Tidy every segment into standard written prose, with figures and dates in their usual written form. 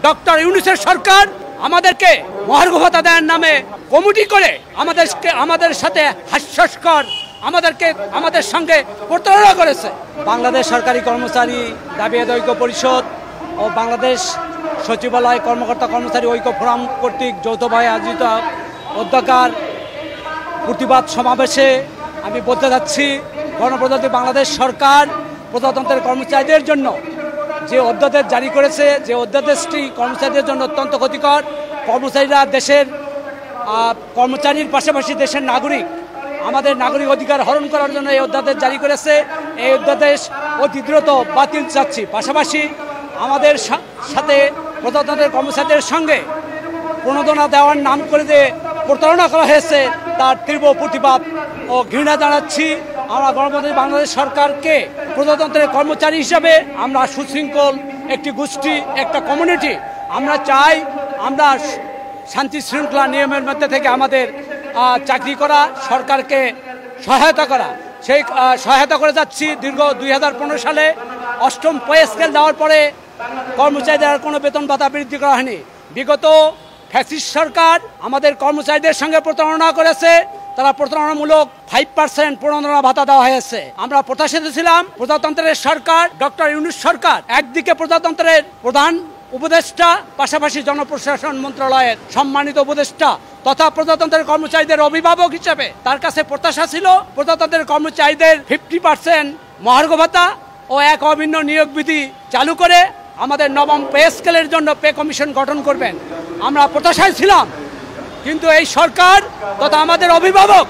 Doctor ইউনূসের সরকার আমাদেরকে মহার্ঘ ভাতা দেওয়ার নামে কমিটি করে আমাদের সাথে হাস্যস্কর আমাদের সঙ্গে প্রতারণা করেছে। বাংলাদেশ সরকারি কর্মচারী দাবি আদায় ঐক্য পরিষদ ও বাংলাদেশ সচিবালয় কর্মকর্তা কর্মচারী ঐক্য ফোরাম কর্তৃক যৌথভাবে আয়োজিত অধ্যকার প্রতিবাদ সমাবেশে আমি বলতে যাচ্ছি, গণপ্রজাতন্ত্রী বাংলাদেশ সরকার প্রজাতন্ত্রের কর্মচারীদের জন্য যে অধ্যাদেশ জারি করেছে, যে অধ্যাদেশটি কর্মচারীদের জন্য অত্যন্ত ক্ষতিকর। কর্মচারীরা দেশের কর্মচারীর পাশাপাশি দেশের নাগরিক, আমাদের নাগরিক অধিকার হরণ করার জন্য এই অধ্যাদেশ জারি করেছে। এই অধ্যাদেশ অতি দ্রুত বাতিল চাচ্ছি। পাশাপাশি আমাদের সাথে প্রজাতন্ত্রের কর্মচারীদের সঙ্গে প্রণোদনা দেওয়ার নাম করে যে প্রতারণা করা হয়েছে তার তীব্র প্রতিবাদ ও ঘৃণা জানাচ্ছি। আমরা গণপ্রজাতন্ত্রী বাংলাদেশ সরকারকে প্রজাতন্ত্রের কর্মচারী হিসাবে আমরা সুশৃঙ্খল একটি গোষ্ঠী, একটা কমিউনিটি, আমরা চাই আমরা শান্তি শৃঙ্খলা নিয়মের মধ্যে থেকে আমাদের চাকরি করা, সরকারকে সহায়তা করা। সেই সহায়তা করে যাচ্ছি। দীর্ঘ 2015 সালে 8ম পে স্কেল দেওয়ার পরে কর্মচারীদের আর কোনো বেতন ভাতা বৃদ্ধি করা হয়নি। বিগত ফ্যাসিস্ট সরকার আমাদের কর্মচারীদের সঙ্গে প্রতারণা করেছে। তারা প্রতারণামূলক 5% প্রণোদনা ভাতা দেওয়া হয়েছে। আমরা প্রত্যাশিত ছিলাম প্রজাতন্ত্রের সরকার, ডক্টর ইউনূস সরকার একদিকে প্রজাতন্ত্রের প্রধান উপদেষ্টা, পাশাপাশি জনপ্রশাসন মন্ত্রণালয়ের সম্মানিত উপদেষ্টা তথা প্রজাতন্ত্রের কর্মচারীদের অভিভাবক হিসেবে তার কাছে প্রত্যাশা ছিল প্রজাতন্ত্রের কর্মচারীদের 50% মহার্ঘ ভাতা ও এক অভিন্ন নিয়োগ বিধি চালু করে আমাদের 9ম পে স্কেলের জন্য পে কমিশন গঠন করবেন। আমরা প্রত্যাশায় ছিলাম, কিন্তু এই সরকার তথা আমাদের অভিভাবক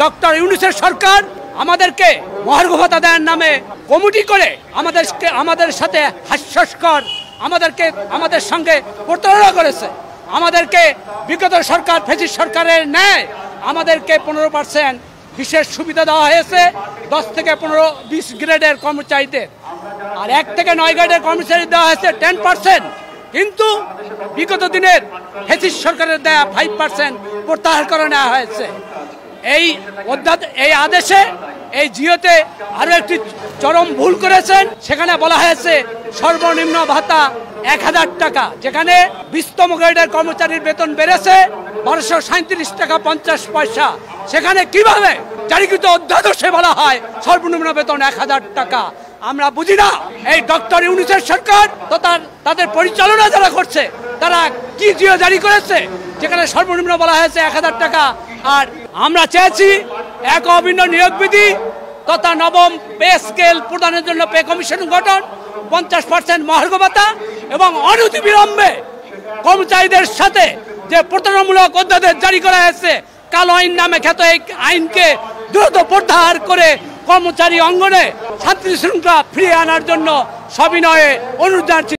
ডক্টর ইউনূসের সরকার আমাদেরকে মহার্ঘ ভাতা দেওয়ার নামে কমিটি করে আমাদের সাথে হাস্যস্কর আমাদের সঙ্গে প্রতারণা করেছে। আমাদেরকে বিগত সরকার ফ্যাসিস্ট সরকারের ন্যায় আমাদেরকে 15% বিশেষ সুবিধা দেওয়া হয়েছে 10 থেকে 20 গ্রেডের কর্মচারীদের, আর 1 থেকে 9 গ্রেডের কর্মচারী দেওয়া হয়েছে 10%। কিন্তু বিগত দিনের ফ্যাসিস্ট সরকারের দেয়া 5% প্রত্যাহার করে নেওয়া হয়েছে। এই আদেশে এই জিওতে আরো একটি চরম ভুল করেছেন। সেখানে বলা হয়েছে সর্বনিম্ন ভাতা 1000 টাকা, যেখানে 20তম গ্রেডের কর্মচারীর বেতন বেড়েছে 1237 টাকা 50 পয়সা। সেখানে কিভাবে জারিকৃত অধ্যাদেশে বলা হয় সর্বনিম্ন বেতন 1000 টাকা? আমরা বুঝি না এই ডক্টর ইউনূসের সরকার তো তাদের পরিচালনা যারা করছে তারা কি জিও জারি করেছে যেখানে সর্বনিম্ন বলা হয়েছে 1000 টাকা। আর আমরা চেয়েছি এক অভিন্ন নিয়োগ বিধি তথা 9ম পে স্কেল প্রদানের জন্য পে কমিশন গঠন, 50% মহার্ঘ ভাতা এবং অনতিবিলম্বে কর্মচারীদের সাথে যে প্রতারণামূলক অধ্যাদেশ জারি করা হয়েছে কালো আইন নামে খ্যাত এই আইনকে দ্রুত প্রত্যাহার করে কর্মচারী অঙ্গনে শান্তি শৃঙ্খলা ফিরিয়ে আনার জন্য সবিনয়ে অনুরোধ জানাচ্ছি।